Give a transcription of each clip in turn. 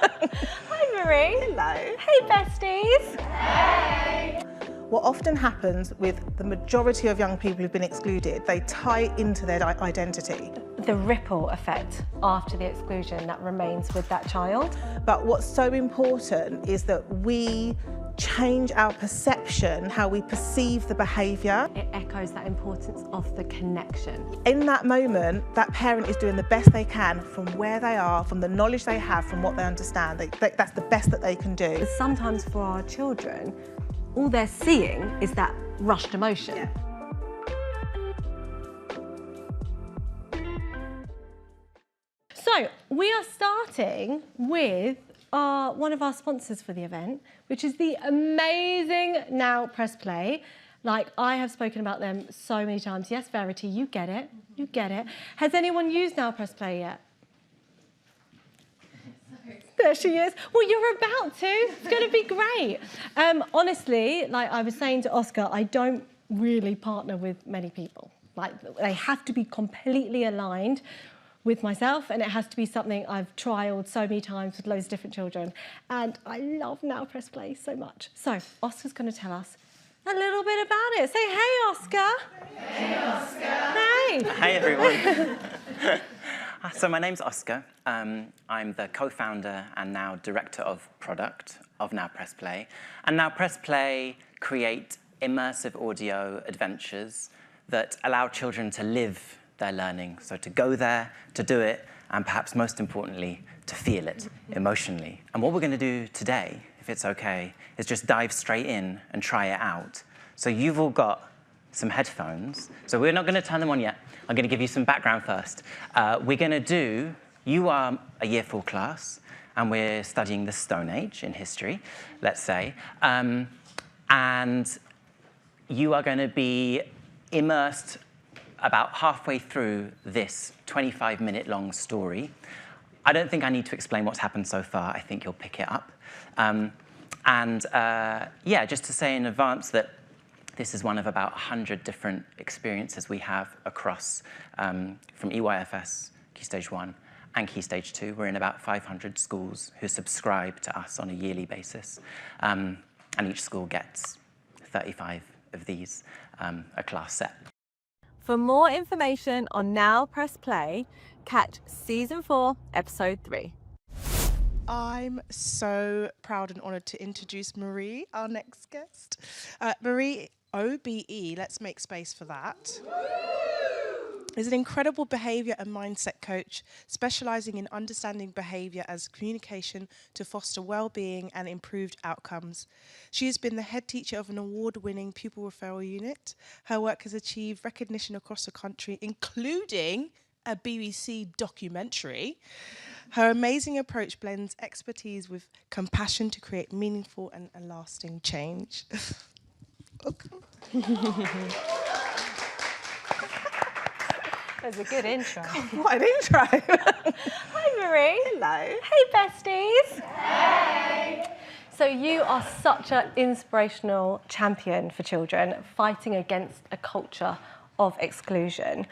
Hi Marie. Hello. Hey besties. Hey. What often happens with the majority of young people who've been excluded, they tie into their identity. The ripple effect after the exclusion that remains with that child. But what's so important is that we change our perception, how we perceive the behaviour. It echoes that importance of the connection. In that moment, that parent is doing the best they can from where they are, from the knowledge they have, from what they understand. That's the best that they can do. Sometimes for our children, all they're seeing is that rushed emotion. Yeah. So we are starting with one of our sponsors for the event, which is the amazing Now Press Play. Like, I have spoken about them so many times. Yes, Verity, you get it. You get it. Has anyone used Now Press Play yet? There she is. Well, you're about to. It's going to be great. Honestly, like I was saying to Oscar, I don't really partner with many people. Like, they have to be completely aligned with myself, and it has to be something I've trialed so many times with loads of different children. And I love Now Press Play so much. So Oscar's going to tell us a little bit about it. Say hey, Oscar. Hey, Oscar. Hey. Hey, everyone. So my name's Oscar. I'm the co-founder and now director of product of Now Press Play. And Now Press Play create immersive audio adventures that allow children to live their learning. So to go there, to do it, and perhaps most importantly, to feel it emotionally. And what we're going to do today, if it's okay, is just dive straight in and try it out. So you've all got some headphones. So we're not going to turn them on yet. I'm going to give you some background first. We're going to do, you are a Year 4 class, and we're studying the Stone Age in history, let's say. And you are going to be immersed about halfway through this 25-minute long story. I don't think I need to explain what's happened so far. I think you'll pick it up. Yeah, just to say in advance that this is one of about 100 different experiences we have across from EYFS, Key Stage 1, and Key Stage 2. We're in about 500 schools who subscribe to us on a yearly basis. And each school gets 35 of these, a class set. For more information on Now Press Play, catch Season 4, Episode 3. I'm so proud and honoured to introduce Marie, our next guest. Marie OBE, let's make space for that, is an incredible behaviour and mindset coach specialising in understanding behaviour as communication to foster well-being and improved outcomes. She has been the head teacher of an award-winning Pupil Referral Unit. Her work has achieved recognition across the country, including a BBC documentary. Her amazing approach blends expertise with compassion to create meaningful and lasting change. Welcome. That was a good intro. What an intro. Hi Marie. Hello. Hey besties. Hey. So you are such an inspirational champion for children, fighting against a culture of exclusion.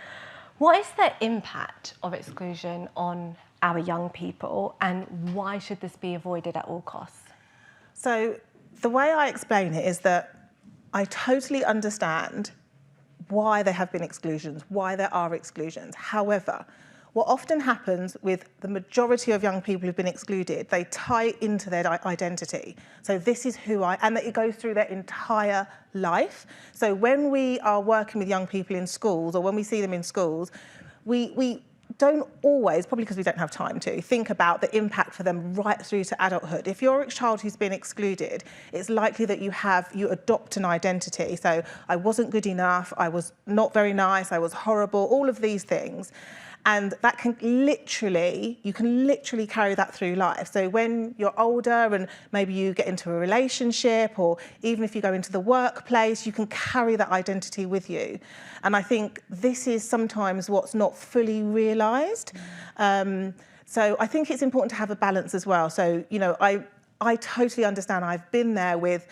What is the impact of exclusion on our young people, and why should this be avoided at all costs? So the way I explain it is that I totally understand why there have been exclusions, why there are exclusions. However, what often happens with the majority of young people who've been excluded, they tie into their identity. So this is who and that it goes through their entire life. So when we are working with young people in schools, or when we see them in schools, we don't always, probably because we don't have time to, think about the impact for them right through to adulthood. If you're a child who's been excluded, it's likely that you adopt an identity. So I wasn't good enough, I was not very nice, I was horrible, all of these things. And that can you can literally carry that through life. So when you're older and maybe you get into a relationship, or even if you go into the workplace, you can carry that identity with you. And I think this is sometimes what's not fully realised. So I think it's important to have a balance as well. So, you know, I totally understand. I've been there with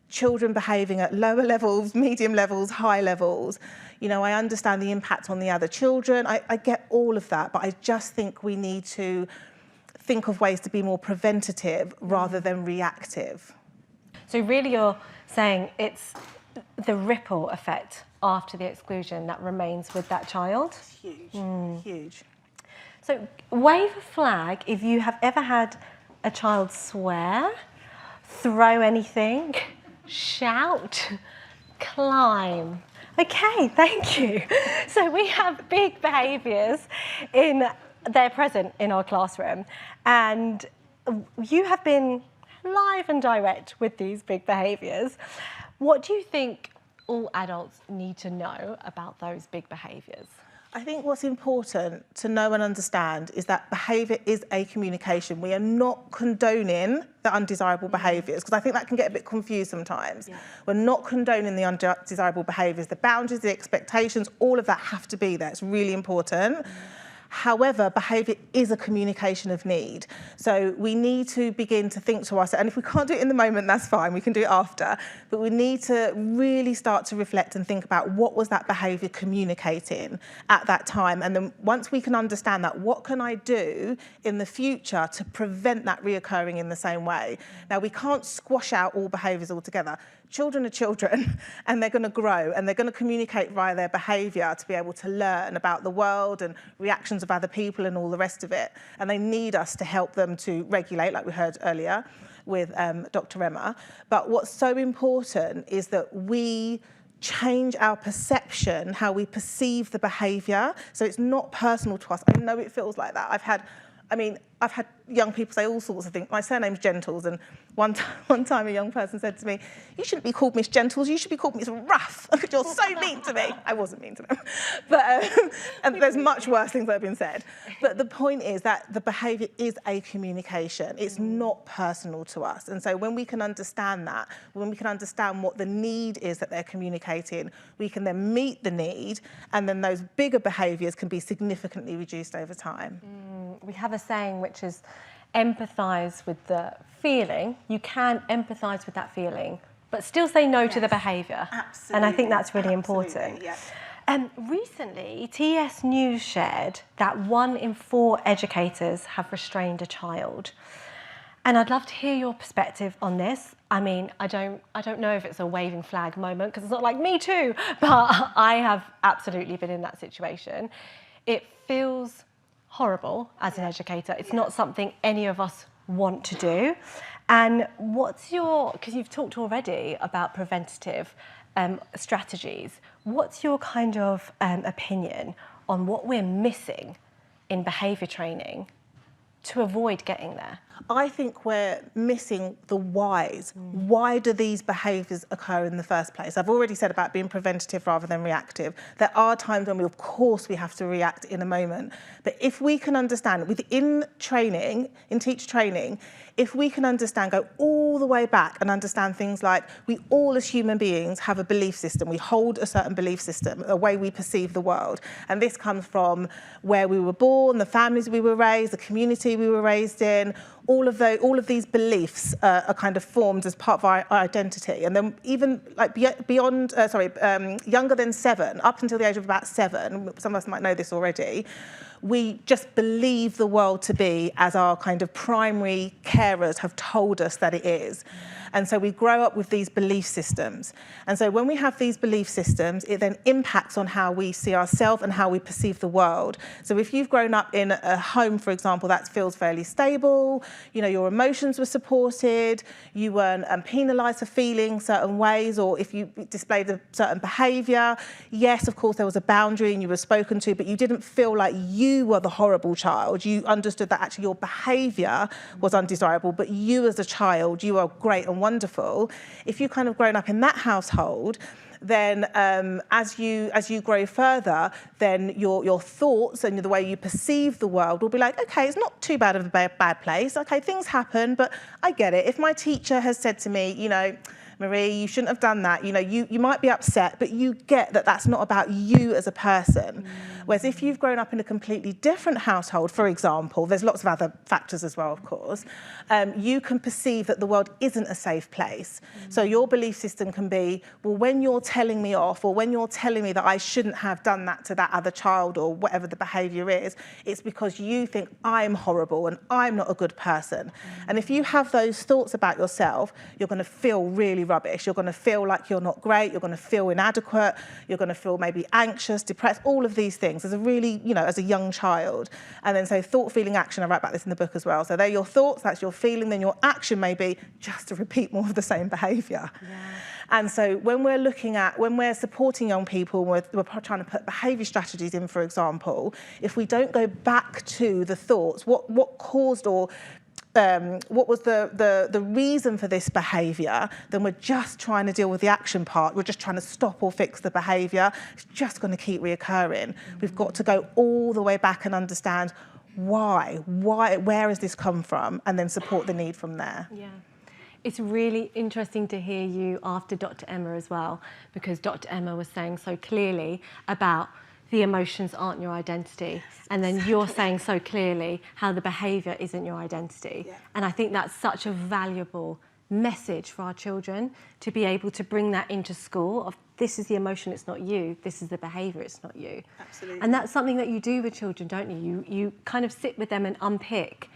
children behaving at lower levels, medium levels, high levels. You know, I understand the impact on the other children. I get all of that, but I just think we need to think of ways to be more preventative rather than reactive. So really you're saying it's the ripple effect after the exclusion that remains with that child? Huge, huge. So wave a flag if you have ever had a child swear, throw anything, shout, climb. Okay, thank you. So we have big behaviours they're present in our classroom, and you have been live and direct with these big behaviours. What do you think all adults need to know about those big behaviours? I think what's important to know and understand is that behaviour is a communication. We are not condoning the undesirable behaviours, because I think that can get a bit confused sometimes. Yeah. We're not condoning the undesirable behaviours. The boundaries, the expectations, all of that have to be there. It's really important. However, behaviour is a communication of need. So we need to begin to think to ourselves, and if we can't do it in the moment, that's fine, we can do it after, but we need to really start to reflect and think about what was that behaviour communicating at that time. And then once we can understand that, what can I do in the future to prevent that reoccurring in the same way? Now, we can't squash out all behaviours altogether. Children are children, and they're going to grow, and they're going to communicate via their behaviour to be able to learn about the world and reactions of other people and all the rest of it. And they need us to help them to regulate, like we heard earlier with Dr. Emma. But what's so important is that we change our perception, how we perceive the behaviour, so it's not personal to us. I know it feels like that. I've had young people say all sorts of things. My surname's Gentles, and one time a young person said to me, "You shouldn't be called Miss Gentles, you should be called Miss Rough, because you're so mean to me." I wasn't mean to them. But and there's much worse things that have been said. But the point is that the behaviour is a communication. It's not personal to us. And so when we can understand that, when we can understand what the need is that they're communicating, we can then meet the need, and then those bigger behaviours can be significantly reduced over time. We have a saying which is empathise with the feeling. You can empathise with that feeling, but still say no to the behaviour. Absolutely. And I think that's really important. Yeah. Recently, TS News shared that 1 in 4 educators have restrained a child. And I'd love to hear your perspective on this. I mean, I don't know if it's a waving flag moment, because it's not like me too, but I have absolutely been in that situation. It feels horrible as an educator. It's not something any of us want to do. And what's your, because you've talked already about preventative strategies, what's your kind of opinion on what we're missing in behaviour training to avoid getting there? I think we're missing the whys. Why do these behaviours occur in the first place? I've already said about being preventative rather than reactive. There are times when of course we have to react in a moment. But if we can understand within training, in teacher training, if we can understand, go all the way back and understand things like we all as human beings have a belief system. We hold a certain belief system, a way we perceive the world. And this comes from where we were born, the families we were raised, the community we were raised in. All of these beliefs are kind of formed as part of our identity. And then even like younger than 7, up until the age of about 7, some of us might know this already, we just believe the world to be as our kind of primary carers have told us that it is. And so we grow up with these belief systems. And so when we have these belief systems, it then impacts on how we see ourselves and how we perceive the world. So if you've grown up in a home, for example, that feels fairly stable, you know, your emotions were supported, you weren't penalised for feeling certain ways, or if you displayed a certain behaviour, yes, of course, there was a boundary and you were spoken to, but you didn't feel like you were the horrible child. You understood that actually your behaviour was undesirable, but you as a child, you are great and wonderful. If you've kind of grown up in that household, then as you grow further, then your thoughts and the way you perceive the world will be like, okay, it's not too bad of a bad place. Okay, things happen, but I get it. If my teacher has said to me, you know, Marie, you shouldn't have done that. You know, you might be upset, but you get that that's not about you as a person. Whereas if you've grown up in a completely different household, for example, there's lots of other factors as well, of course, you can perceive that the world isn't a safe place. So your belief system can be, well, when you're telling me off, or when you're telling me that I shouldn't have done that to that other child, or whatever the behaviour is, it's because you think I'm horrible and I'm not a good person. And if you have those thoughts about yourself, you're going to feel really rubbish. You're going to feel like you're not great. You're going to feel inadequate. You're going to feel maybe anxious, depressed, all of these things as a really, as a young child. And then so thought, feeling, action, I write about this in the book as well. So they're your thoughts, that's your feeling, then your action may be just to repeat more of the same behaviour. Yeah. And so when we're supporting young people, we're trying to put behaviour strategies in, for example, if we don't go back to the thoughts, what caused or what was the reason for this behaviour, then we're just trying to deal with the action part. We're just trying to stop or fix the behaviour. It's just going to keep reoccurring. We've got to go all the way back and understand why, where has this come from, and then support the need from there. Yeah. It's really interesting to hear you after Dr. Emma as well, because Dr. Emma was saying so clearly about the emotions aren't your identity. And then you're saying so clearly how the behaviour isn't your identity. Yeah. And I think that's such a valuable message for our children to be able to bring that into school of this is the emotion, it's not you. This is the behaviour, it's not you. Absolutely. And that's something that you do with children, don't you? You kind of sit with them and unpick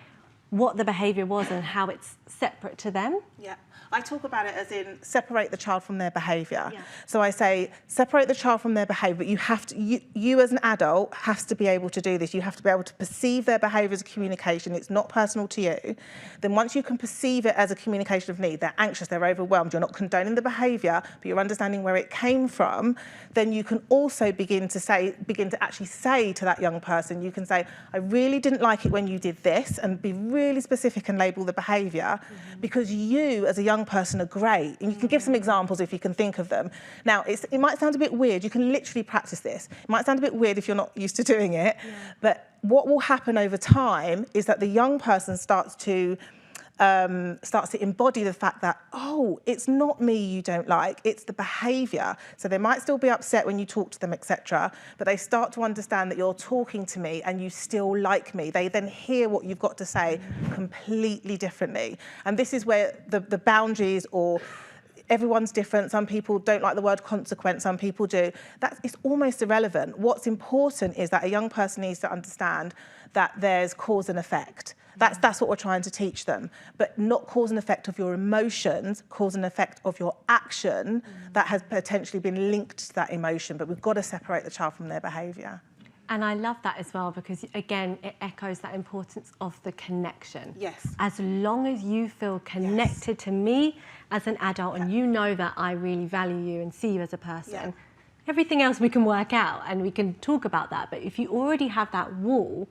what the behaviour was and how it's separate to them. Yeah. I talk about it as in separate the child from their behaviour. Yeah. So I say separate the child from their behaviour, but you have to, you as an adult has to be able to do this. You have to be able to perceive their behaviour as a communication. It's not personal to you. Then once you can perceive it as a communication of need, they're anxious, they're overwhelmed, you're not condoning the behaviour, but you're understanding where it came from, then you can also begin to actually say to that young person, you can say, I really didn't like it when you did this, and be really specific and label the behaviour, because you as a young person are great. And you can give some examples if you can think of them. Now, it might sound a bit weird. You can literally practice this. It might sound a bit weird if you're not used to doing it, but what will happen over time is that the young person starts to embody the fact that, oh, it's not me you don't like, it's the behaviour. So they might still be upset when you talk to them, etc., but they start to understand that you're talking to me and you still like me. They then hear what you've got to say completely differently. And this is where the boundaries, or everyone's different. Some people don't like the word consequence, some people do. It's almost irrelevant. What's important is that a young person needs to understand that there's cause and effect. That's what we're trying to teach them, but not cause and effect of your emotions, cause and effect of your action that has potentially been linked to that emotion, but we've got to separate the child from their behaviour. And I love that as well, because again, it echoes that importance of the connection. Yes. As long as you feel connected to me as an adult, and you know that I really value you and see you as a person, everything else we can work out and we can talk about that. But if you already have that wall,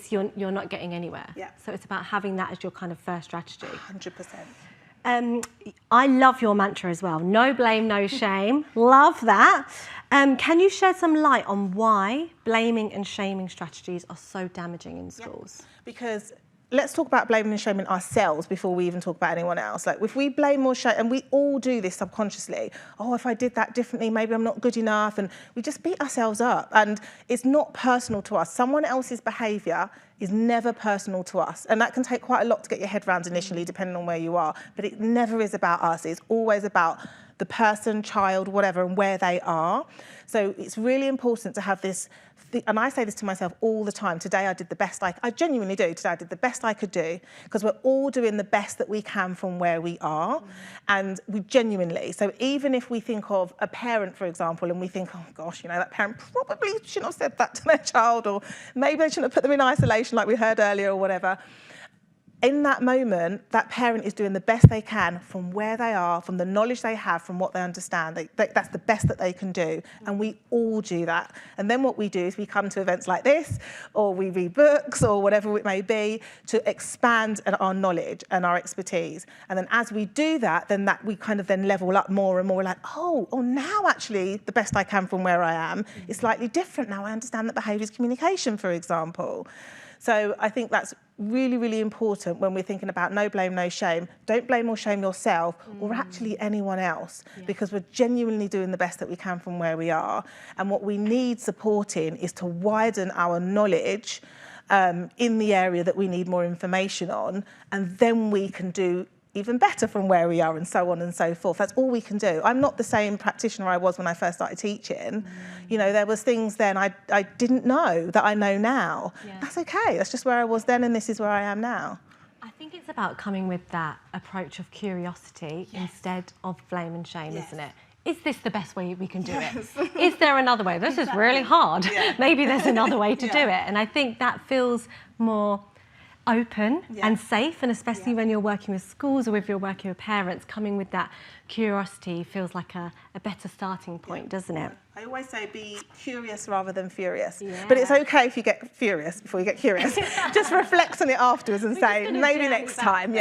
you're not getting anywhere. Yeah. So it's about having that as your kind of first strategy. 100%. I love your mantra as well. No blame, no shame. Love that. Can you shed some light on why blaming and shaming strategies are so damaging in schools? Yeah. Because let's talk about blaming and shaming ourselves before we even talk about anyone else. Like, if we blame or shame, and we all do this subconsciously, oh, if I did that differently, maybe I'm not good enough, and we just beat ourselves up. And it's not personal to us. Someone else's behaviour is never personal to us. And that can take quite a lot to get your head around initially, depending on where you are. But it never is about us. It's always about the person, child, whatever, and where they are. So it's really important to have this, and I say this to myself all the time. Today I did the best I genuinely do. Today I did the best I could do, because we're all doing the best that we can from where we are. And we genuinely, so even if we think of a parent, for example, and we think, oh gosh, that parent probably shouldn't have said that to their child, or maybe they shouldn't have put them in isolation like we heard earlier, or whatever. In that moment, that parent is doing the best they can from where they are, from the knowledge they have, from what they understand. That's the best that they can do. And we all do that. And then what we do is we come to events like this, or we read books, or whatever it may be, to expand our knowledge and our expertise. And then as we do that, then we kind of then level up more and more. We're like, oh, now actually the best I can from where I am is slightly different. Now I understand that behaviour is communication, for example. So I think that's really, really important when we're thinking about no blame, no shame. Don't blame or shame yourself or actually anyone else, because we're genuinely doing the best that we can from where we are. And what we need supporting is to widen our knowledge in the area that we need more information on, and then we can do even better from where we are, and so on and so forth. That's all we can do. I'm not the same practitioner I was when I first started teaching. You know, there was things then I didn't know that I know now. That's okay. That's just where I was then, and this is where I am now. I think it's about coming with that approach of curiosity instead of blame and shame, isn't it? Is this the best way we can do it? Is there another way? This is really hard. Maybe there's another way to do it. And I think that feels more open and safe, and especially when you're working with schools or if you're working with parents, coming with that curiosity feels like a better starting point, doesn't it? I always say be curious rather than furious. But it's okay if you get furious before you get curious. Just reflect on it afterwards and say, maybe next time, So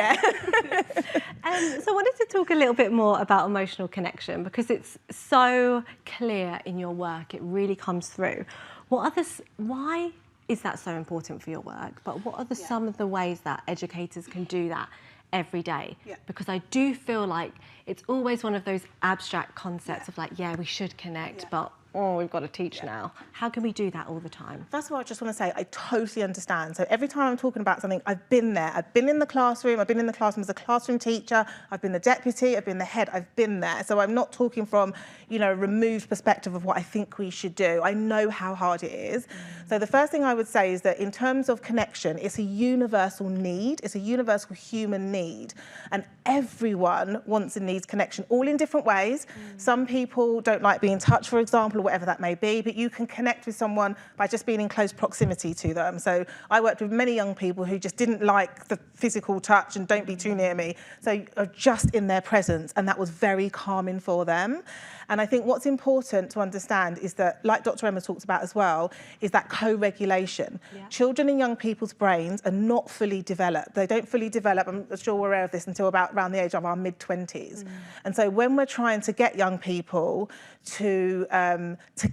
I wanted to talk a little bit more about emotional connection, because it's so clear in your work, it really comes through. Why is that so important for your work? But what are some of the ways that educators can do that every day? Because I do feel like it's always one of those abstract concepts of like, we should connect, but we've got to teach now. How can we do that all the time? First of all, I just want to say I totally understand. So every time I'm talking about something, I've been there. I've been in the classroom. I've been in the classroom as a classroom teacher. I've been the deputy. I've been the head. I've been there. So I'm not talking from, a removed perspective of what I think we should do. I know how hard it is. So the first thing I would say is that in terms of connection, it's a universal need. It's a universal human need. And everyone wants and needs connection, all in different ways. Some people don't like being touched, for example, or whatever that may be, but you can connect with someone by just being in close proximity to them. So I worked with many young people who just didn't like the physical touch and don't be too near me. So just in their presence, and that was very calming for them. And I think what's important to understand is that, like Dr. Emma talked about as well, is that co-regulation. Children and young people's brains are not fully developed. They don't fully develop, I'm sure we're aware of this, until about around the age of our mid-20s. And so when we're trying to get young people to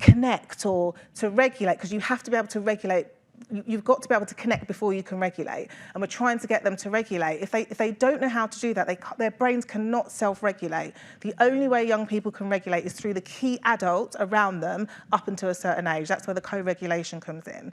connect or to regulate, because you have to be able to regulate, you've got to be able to connect before you can regulate, and we're trying to get them to regulate. If they don't know how to do that, their brains cannot self-regulate. The only way young people can regulate is through the key adults around them up until a certain age. That's where the co-regulation comes in.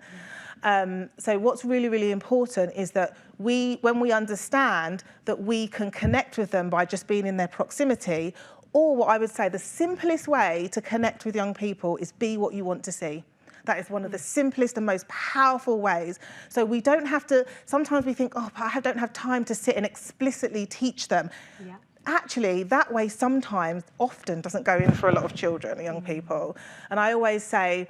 So what's really, really important is that when we understand that we can connect with them by just being in their proximity, or what I would say the simplest way to connect with young people is be what you want to see. That is one of the simplest and most powerful ways. So we don't have to, sometimes we think, but I don't have time to sit and explicitly teach them. Actually, that way often doesn't go in for a lot of children and young people. And I always say,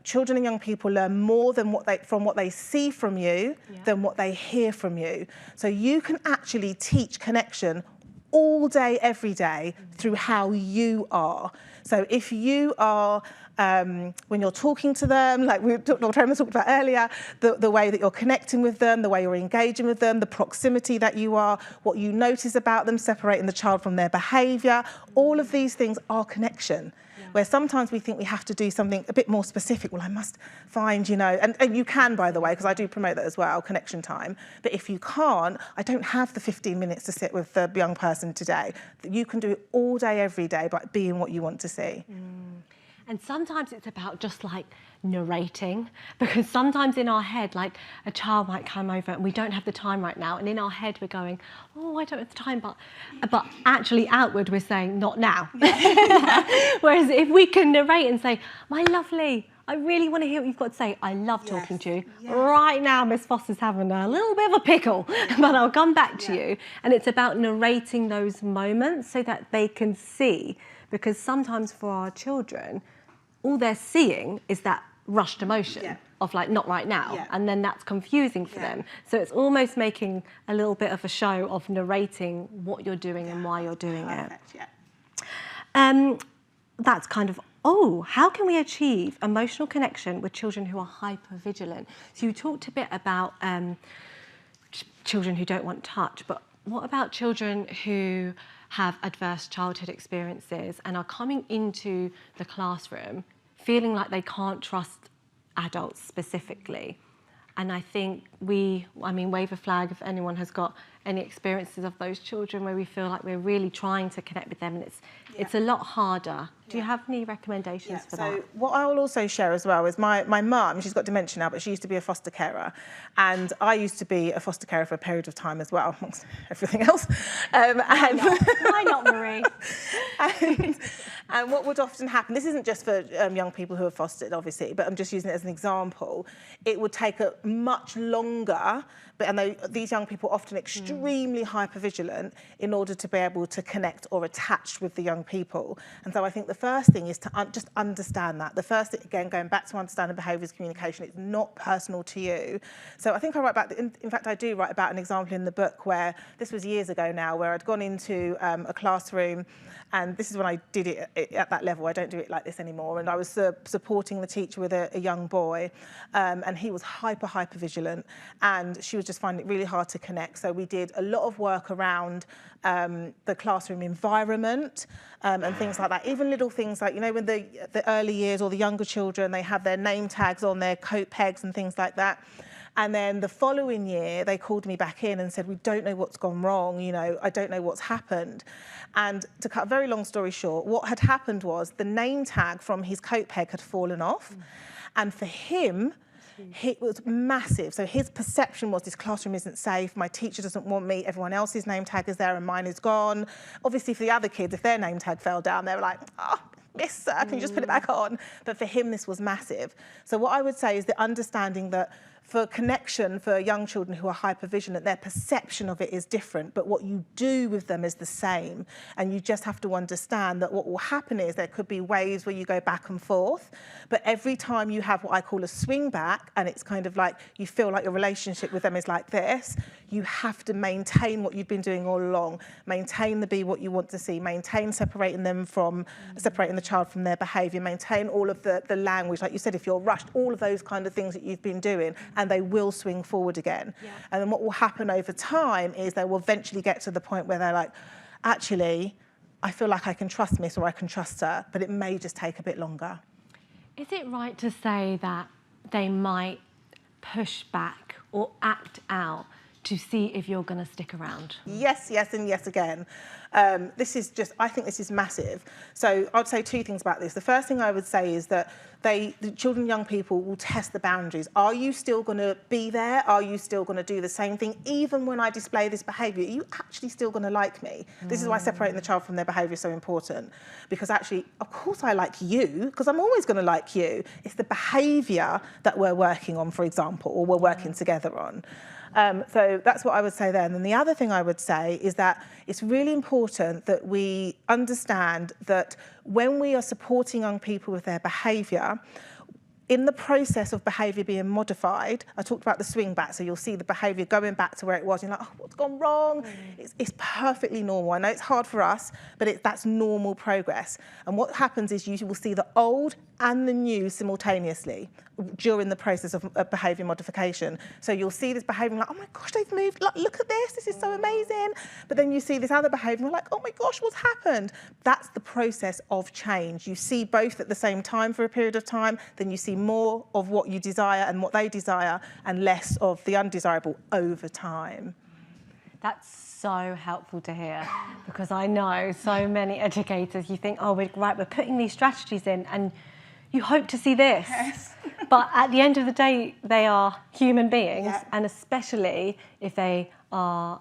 children and young people learn more from what they see from you than what they hear from you. So you can actually teach connection all day, every day, through how you are. So if you are, when you're talking to them, like Dr. Emma talked about earlier, the way that you're connecting with them, the way you're engaging with them, the proximity that you are, what you notice about them, separating the child from their behaviour, all of these things are connection. Where sometimes we think we have to do something a bit more specific. Well, I must find, and you can, by the way, because I do promote that as well, connection time. But if you can't, I don't have the 15 minutes to sit with the young person today. You can do it all day, every day, by being what you want to see. And sometimes it's about just like narrating, because sometimes in our head, like a child might come over and we don't have the time right now, and in our head we're going, I don't have the time, but actually outward we're saying not now. Whereas if we can narrate and say, my lovely, I really want to hear what you've got to say. I love talking to you. Right now, Miss Foster's having a little bit of a pickle, but I'll come back to you. And it's about narrating those moments so that they can see, because sometimes for our children, all they're seeing is that rushed emotion of like, not right now. And then that's confusing for them. So it's almost making a little bit of a show of narrating what you're doing and why you're doing it. That's kind of, how can we achieve emotional connection with children who are hypervigilant? So you talked a bit about children who don't want touch, but what about children who have adverse childhood experiences and are coming into the classroom feeling like they can't trust adults specifically, And I think wave a flag if anyone has got any experiences of those children where we feel like we're really trying to connect with them, and it's a lot harder. Do you have any recommendations for that? So what I will also share as well is my mum, she's got dementia now, but she used to be a foster carer. And I used to be a foster carer for a period of time as well, amongst everything else. Why not, Marie? And what would often happen, this isn't just for young people who are fostered, obviously, but I'm just using it as an example. It would take a much longer, these young people are often extremely hypervigilant in order to be able to connect or attach with the young people. And so I think the first thing is to just understand that. The first thing, again, going back to understanding behaviours communication, it's not personal to you. So I think I write about, in fact, I do write about an example in the book where, this was years ago now, where I'd gone into a classroom, and this is when I did it at that level. I don't do it like this anymore. And I was supporting the teacher with a young boy, and he was hyper vigilant, and she was just finding it really hard to connect. So we did a lot of work around the classroom environment and things like that. Even little things like, when the early years or the younger children, they have their name tags on their coat pegs and things like that. And then the following year, they called me back in and said, we don't know what's gone wrong, I don't know what's happened. And to cut a very long story short, what had happened was the name tag from his coat peg had fallen off. And for him, it was massive. So his perception was, this classroom isn't safe, my teacher doesn't want me, everyone else's name tag is there and mine is gone. Obviously for the other kids, if their name tag fell down, they were like, miss, sir, can you just put it back on? But for him, this was massive. So what I would say is the understanding that for connection for young children who are hypervigilant, their perception of it is different, but what you do with them is the same. And you just have to understand that what will happen is there could be waves where you go back and forth, but every time you have what I call a swing back, and it's kind of like you feel like your relationship with them is like this, you have to maintain what you've been doing all along, maintain the be what you want to see, maintain separating the child from their behaviour, maintain all of the language, like you said, if you're rushed, all of those kind of things that you've been doing, and they will swing forward again. Yeah. And then what will happen over time is they will eventually get to the point where they're like, actually, I feel like I can trust Miss or I can trust her, but it may just take a bit longer. Is it right to say that they might push back or act out to see if you're going to stick around? Yes, and yes again. I think this is massive. So I'd say two things about this. The first thing I would say is that the children, young people will test the boundaries. Are you still going to be there? Are you still going to do the same thing? Even when I display this behaviour, are you actually still going to like me? This is why separating the child from their behaviour is so important. Because actually, of course I like you, because I'm always going to like you. It's the behaviour that we're working on, for example, or we're working together on. So that's what I would say there. And then the other thing I would say is that it's really important that we understand that when we are supporting young people with their behaviour, in the process of behaviour being modified, I talked about the swing back, so you'll see the behaviour going back to where it was. You're like, what's gone wrong? It's perfectly normal. I know it's hard for us, but that's normal progress. And what happens is you will see the old and the new simultaneously during the process of behaviour modification. So you'll see this behaviour like, oh my gosh, they've moved, look at this is so amazing. But then you see this other behaviour like, oh my gosh, what's happened? That's the process of change. You see both at the same time for a period of time, then you see more of what you desire and what they desire and less of the undesirable over time. That's so helpful to hear, because I know so many educators, you think, oh, we're putting these strategies in and you hope to see this. Yes. But at the end of the day, they are human beings, and especially if they have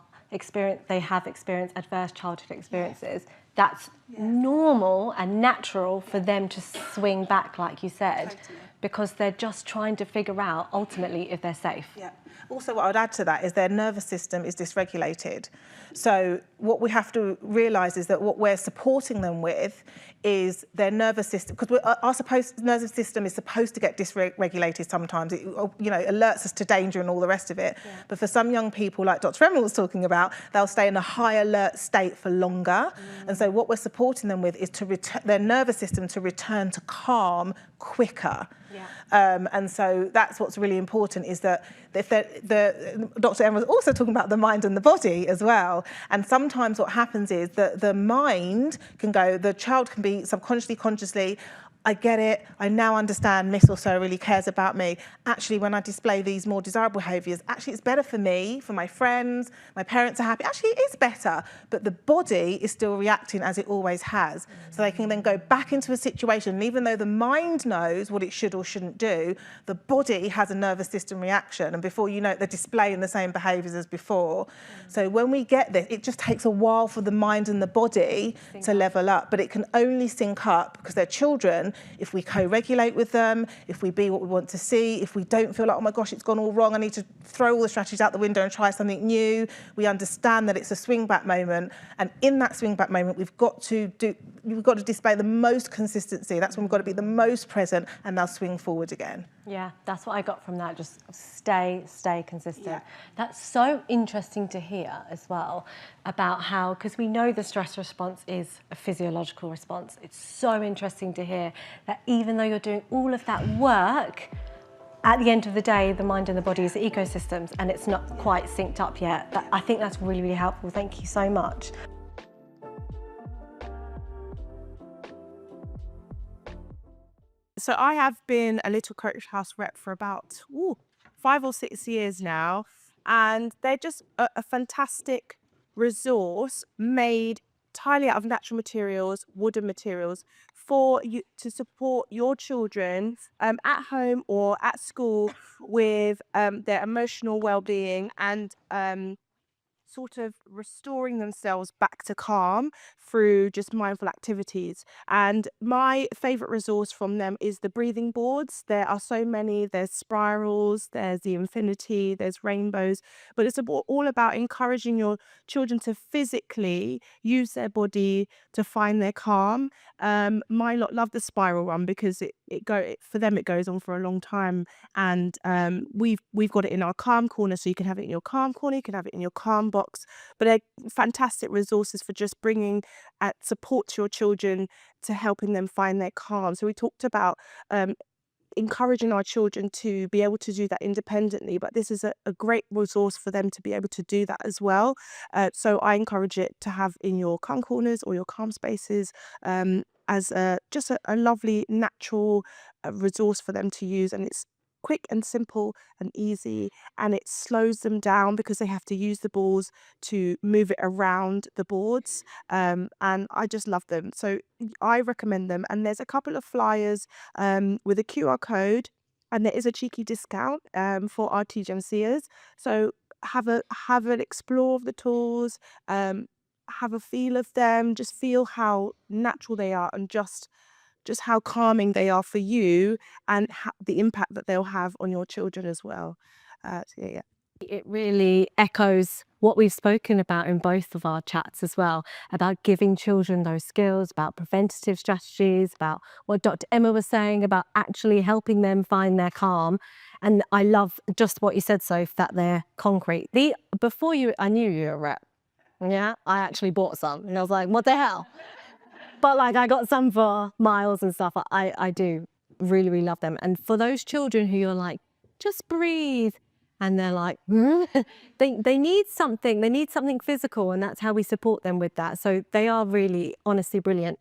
experienced adverse childhood experiences, that's normal and natural for them to swing back, like you said, because they're just trying to figure out ultimately if they're safe. Yeah. Also, what I would add to that is their nervous system is dysregulated. So what we have to realise is that what we're supporting them with is their nervous system, because our nervous system is supposed to get dysregulated sometimes. It alerts us to danger and all the rest of it. Yeah. But for some young people, like Dr. Emerald was talking about, they'll stay in a high alert state for longer. And so what we're supporting them with is their nervous system to return to calm quicker. Yeah. And so that's what's really important, is that Dr. Emerald was also talking about the mind and the body as well. And sometimes what happens is that the mind can go, the child can be subconsciously, consciously I get it, I now understand Miss or so really cares about me. Actually, when I display these more desirable behaviours, actually it's better for me, for my friends, my parents are happy. Actually, it is better, but the body is still reacting as it always has. So they can then go back into a situation, and even though the mind knows what it should or shouldn't do, the body has a nervous system reaction, and before you know it, they're displaying the same behaviours as before. So when we get this, it just takes a while for the mind and the body to level up, but it can only sync up because they're children if we co-regulate with them, if we be what we want to see, if we don't feel like, oh my gosh, it's gone all wrong, I need to throw all the strategies out the window and try something new. We understand that it's a swing back moment, and in that swing back moment, we've got to display the most consistency. That's when we've got to be the most present, and now swing forward again. Yeah, that's what I got from that, just stay consistent. Yeah. That's so interesting to hear as well about how, because we know the stress response is a physiological response. It's so interesting to hear that even though you're doing all of that work, at the end of the day, the mind and the body is the ecosystems, and it's not quite synced up yet. I think that's really, really helpful. Thank you so much. So I have been a Little Coach House rep for about 5 or 6 years now, and they're just a fantastic resource made entirely out of natural materials, wooden materials, for you to support your children at home or at school with their emotional well-being and sort of restoring themselves back to calm through just mindful activities. And my favorite resource from them is the breathing boards. There are so many. There's spirals, there's the infinity, there's rainbows, but it's all about encouraging your children to physically use their body to find their calm. My lot love the spiral one because for them it goes on for a long time, and we've got it in our calm corner, so you can have it in your calm corner, you can have it in your calm box, but they're fantastic resources for just bringing support to your children, to helping them find their calm. So we talked about encouraging our children to be able to do that independently, but this is a great resource for them to be able to do that as well. So I encourage it to have in your calm corners or your calm spaces as just a lovely natural resource for them to use, and it's quick and simple and easy, and it slows them down because they have to use the balls to move it around the boards, and I just love them. So I recommend them, and there's a couple of flyers with a QR code, and there is a cheeky discount for our TGMCers. So have an explore of the tools, have a feel of them, just feel how natural they are, and just how calming they are for you, and the impact that they'll have on your children as well. So yeah. It really echoes what we've spoken about in both of our chats as well, about giving children those skills, about preventative strategies, about what Dr. Emma was saying about actually helping them find their calm. And I love just what you said, Soph, that they're concrete. Before I knew you were a rep, yeah, I actually bought some, and I was like, what the hell? But like, I got some for Miles and stuff. I do really, really love them. And for those children who you're like, just breathe, and they're like, they need something physical, and that's how we support them with that. So they are really, honestly brilliant.